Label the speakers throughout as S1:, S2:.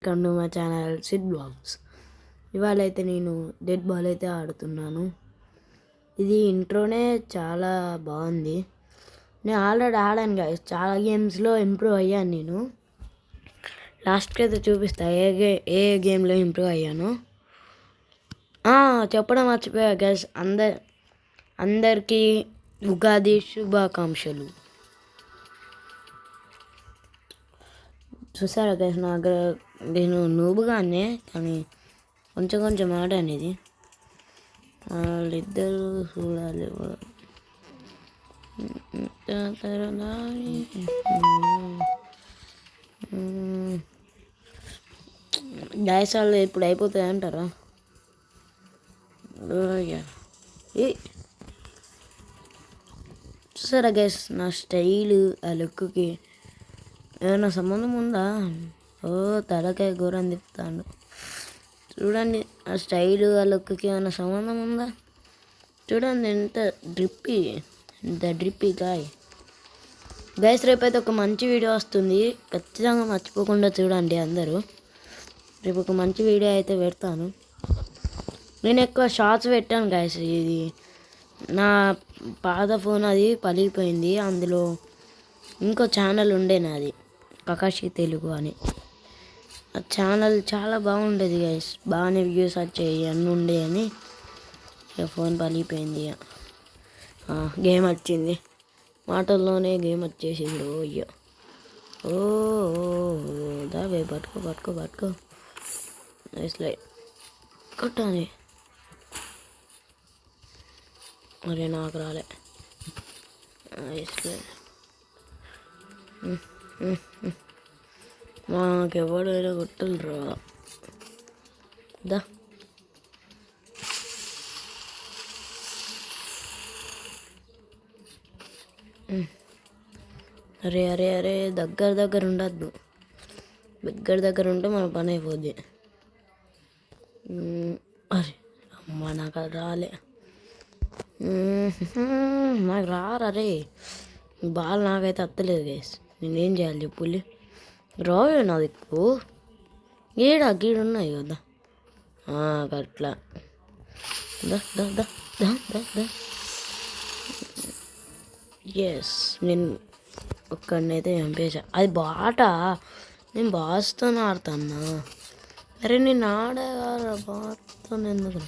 S1: Welcome to my channel Sid blogs. ఇవాళ అయితే నేను డెడ్ బాల్ అయితే ఆడుతున్నాను. ఇది ఇంట్రోనే చాలా బాగుంది. నేను ఆల్రెడీ ఆడాను గైస్, చాలా గేమ్స్లో ఇంప్రూవ్ అయ్యాను. నేను లాస్ట్కి అయితే చూపిస్తా ఏ గేమ్లో ఇంప్రూవ్ అయ్యాను. చెప్పడం మర్చిపోయా గైస్, అందరికీ ఉగాది శుభాకాంక్షలు. చూసారా గైస్, నేను నూబుగానే కానీ కొంచెం ఆట అనేది వాళ్ళిద్దరూ చూడాలి. గ్యాస్ వాళ్ళు ఇప్పుడు అయిపోతాయి అంటారా? చూసారా గైస్, నా స్టైలు ఆ లుక్కి ఏమైనా సంబంధం ఉందా? తలకాయ ఘోరం తిప్పుతాడు చూడండి. ఆ స్టైలు ఆ లుక్కి ఏమైనా సంబంధం ఉందా? చూడండి ఎంత డ్రిప్పీ గైస్. రేపైతే ఒక మంచి వీడియో వస్తుంది, ఖచ్చితంగా మర్చిపోకుండా చూడండి అందరూ. రేపు ఒక మంచి వీడియో అయితే పెడతాను. నేను ఎక్కువ షార్ట్స్ పెట్టాను గైస్. ఇది నా పాత ఫోన్, అది పలిగిపోయింది. అందులో ఇంకో ఛానల్ ఉండే నాది, కకాషి తెలుగు అని. ఆ ఛానల్ చాలా బాగుండేది గైస్, బాగానే వ్యూస్ వచ్చాయి అన్నీ ఉండే అని. ఇక ఫోన్ పలిగిపోయింది. గేమ్ వచ్చింది, మాటల్లోనే గేమ్ వచ్చేసింది. అయ్యో దావే పట్టుకో ఇట్లా కొట్టాలి. అరే నాకు రాలే. మాకెవడైనా కొట్టలు రా. అరే అరే అరే దగ్గర ఉండద్దు. దగ్గర ఉంటే మన పని అయిపోద్ది. అరే అమ్మ, నాకు అది రాలే. నాకు రారే బాల్, నాకైతే అత్తలేదు గైస్. నేనేం చేయాలి చెప్పుల్లి? రావే నా దిక్కు. గీడున్నాయి కదా అట్లా. ఎస్, నేను ఒక్కడినైతే చంపేసా. అది బాట, నేను బాస్తో ఆడుతున్నా. అరే నేను ఆడేవారా బాస్తో ఎందుకు?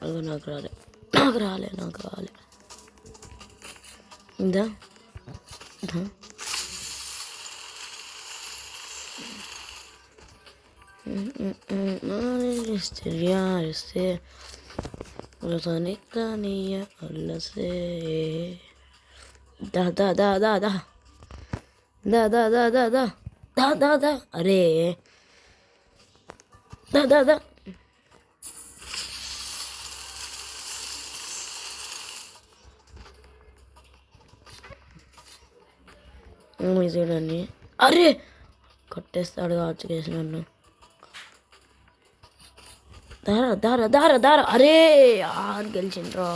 S1: అది నాకు రాలే. ఇందా అరే చూడండి. అరే కొట్టేస్తాడు కావచ్చు కేసు నన్ను. దార అరే ఆరు గెలిచిండ్రా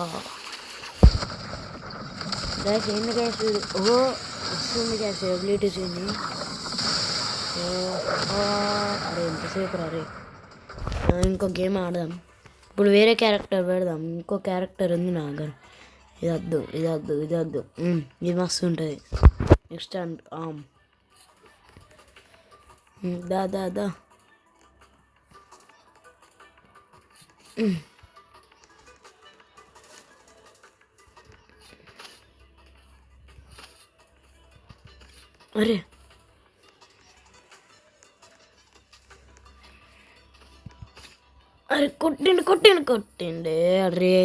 S1: గ్యాస్. ఎన్ని గ్యాస్ వస్తుంది గ్యాస్, ఎబిలిటీస్ ఏంది? అరే ఎంతసేపు రే. ఇంకో గేమ్ ఆడదాం ఇప్పుడు, వేరే క్యారెక్టర్ పెడదాం. ఇంకో క్యారెక్టర్ ఉంది నా దగ్గర. ఇది వద్దు. ఇది మస్తు ఉంటుంది. నెక్స్ట్ దా అరే కొట్టిండే. అరే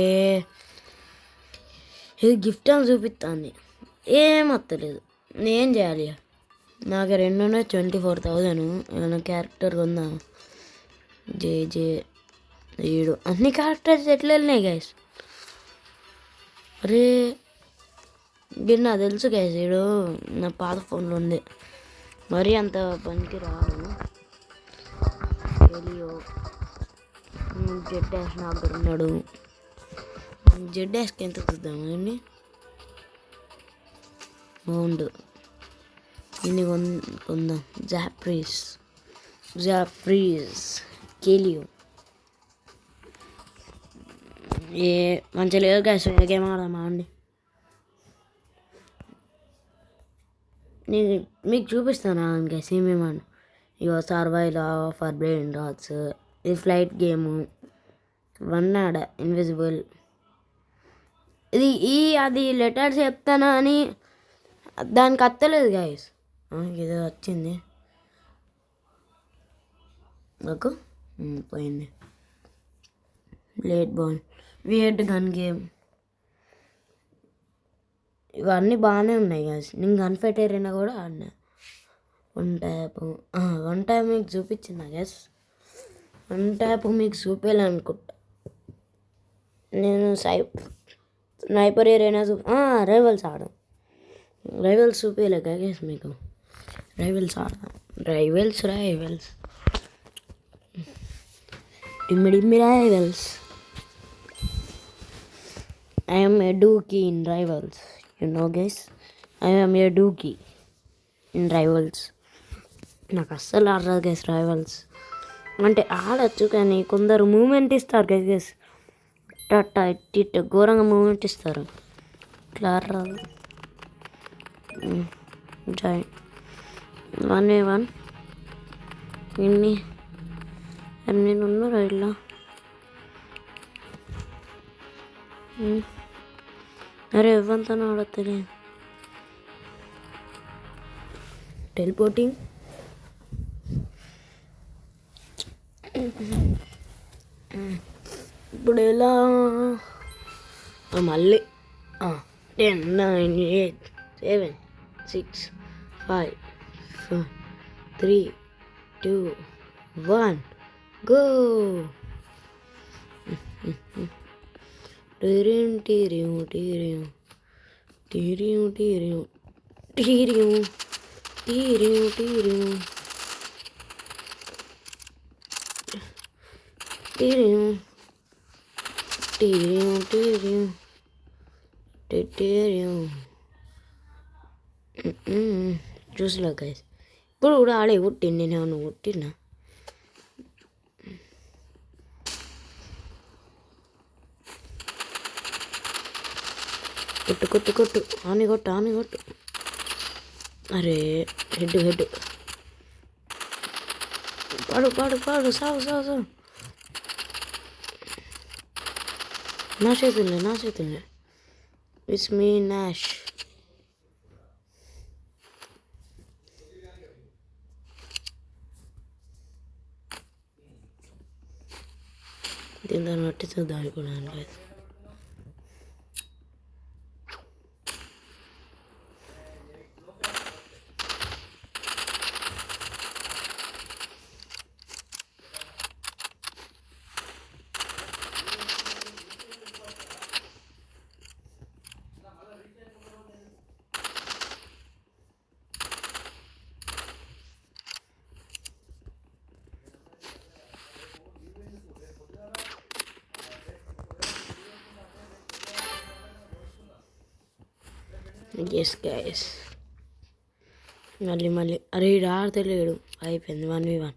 S1: ఇది గిఫ్ట్ అని చూపిస్తాను, ఏం వస్తలేదు. నేనేం చేయాలి? నాకు 24,000. ఏమైనా క్యారెక్టర్ ఉందా? జే వీడు అన్ని క్యారెక్టర్స్ ఎట్లా వెళ్ళినాయి గైస్? అరే వీడు నాకు తెలుసు గైస్, వీడు నా పాత ఫోన్లో ఉంది. మరీ అంత పనికి రాదు. జెడ్ డాష్ నా దగ్గర ఉన్నాడు. జెడ్ డాష్కి ఎంత చూద్దాము అండి? బాగుండు. ఇన్ని కొందాం. జాప్రీస్ జాఫ్రీస్ కిల్ యూ. ఏ మంచిగా లేదు గైస్, గేమ్ ఆడదామా అండి? నేను మీకు చూపిస్తాను గైస్ ఏమేమని. ఇగో సర్వైవ్ ఫర్ బ్రెయిన్ రాట్స్, ఇది ఫ్లైట్ గేము, వన్ ఆడ ఇన్విజిబుల్. ఇది అది లెటర్స్ చెప్తానా అని దానికి అత్తలేదు గైస్. ఇది వచ్చింది నాకు పోయింది. Late ball, weird gun game, ఇవన్నీ బాగానే ఉన్నాయి గైస్. నేను గన్ ఫైట్ ఏరినా కూడా ఆడినా. వన్ టైప్ మీకు చూపించిన గైస్, వన్ టైప్ మీకు చూపించాలనుకుంటా నేను. స్నైపర్ ఏరైనా రైవల్స్ ఆడడం, రైవల్స్ చూపించలే గైస్ మీకు. రైవల్స్ ఆడదాం. రైవల్స్ డిమ్మి rivals. I am a dookie in Rivals. You know guys, I am a dookie in Rivals. నాకు అస్సలు ఆడరాదు గైస్ రైవల్స్. అంటే ఆడచ్చు కానీ కొందరు మూమెంట్ ఇస్తారు గైస్, ఇట్ట ఘోరంగా మూమెంట్ ఇస్తారు. ఇట్లా ఆడరాదు. Join 1v1. నేను ఉన్నారు ఇట్లా. అరే ఇవ్వంతా ఆడతలే. టెలిపోర్టింగ్. ఇప్పుడు ఎలా మళ్ళీ 10 9 8 7 6 5 4 3 2 1 గో. చూసలా గైస్, ఇప్పుడు కూడా ఆడే కొట్టింది. నేను ఏమన్నా కొట్టినా? కొట్టు ఆని కొట్టు. అరే హెడ్ పాడు సావు. నా చేతుల్లో ఇట్స్ మీ నాష్. దీన్ని బట్టి చూద్దాం అనుకున్నాను గైస్. ఎస్ గైస్, మళ్ళీ అరే ఈడు ఆడతలేడు. అయిపోయింది 1v1.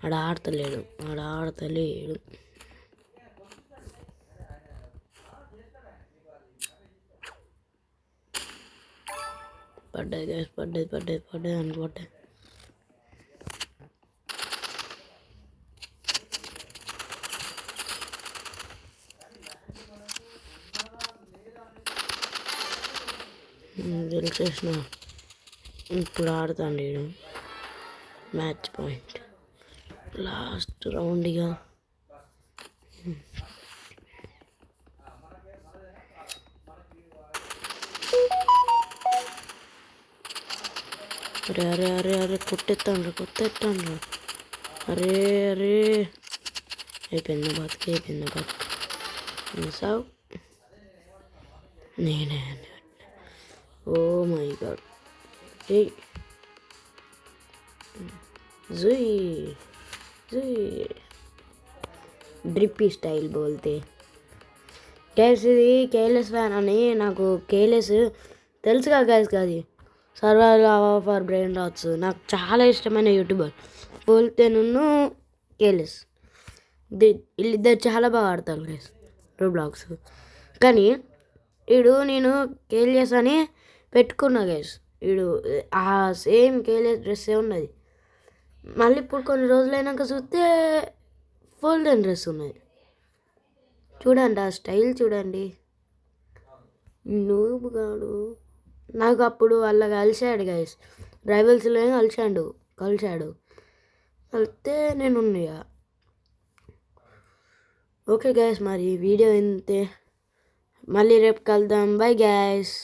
S1: ఆడ ఆడతలేడు. పడ్డది గైస్, పడ్డది అనుకోండి. తెలిసేసిన ఇప్పుడు ఆడుతాండి వీడు. Match point last round. ఇక అరే కొట్టెత్తాండ్రు. అరే అయిపోయింది బతుకు. సావు నేనే. Oh my god. జుయ్ డ్రిప్పీ స్టైల్ బోల్తే గైస్. ఇది కేర్లెస్ ఫ్యాన్ అని నాకు కేర్లెస్ తెలుసుగా గైస్. అది సర్వైవల్ ఫర్ బ్రెయిన్ రాట్స్ నాకు చాలా ఇష్టమైన యూట్యూబర్ పోల్తేను కేలెస్ వీళ్ళిద్దరు చాలా బాగా ఆడతారు గైస్ రోబ్లాక్స్. కానీ నేను కేలియస్ అని పెట్టుకున్నా గైస్. ఆ సేమ్ కేలియస్ డ్రెస్సే ఉన్నది. మళ్ళీ ఇప్పుడు కొన్ని రోజులైనాక చూస్తే ఫోల్డెన్ డ్రెస్ ఉన్నది. చూడండి ఆ స్టైల్ చూడండి. నూబుగాడు నాకు అప్పుడు అలా కలిశాడు గైస్, రైవల్స్లో కలిశాడు. కలిస్తే నేను ఉన్నాయా. ఓకే గైస్, మరి వీడియో ఇంతే. మళ్ళీ రేపు కలుద్దాం. Bye guys.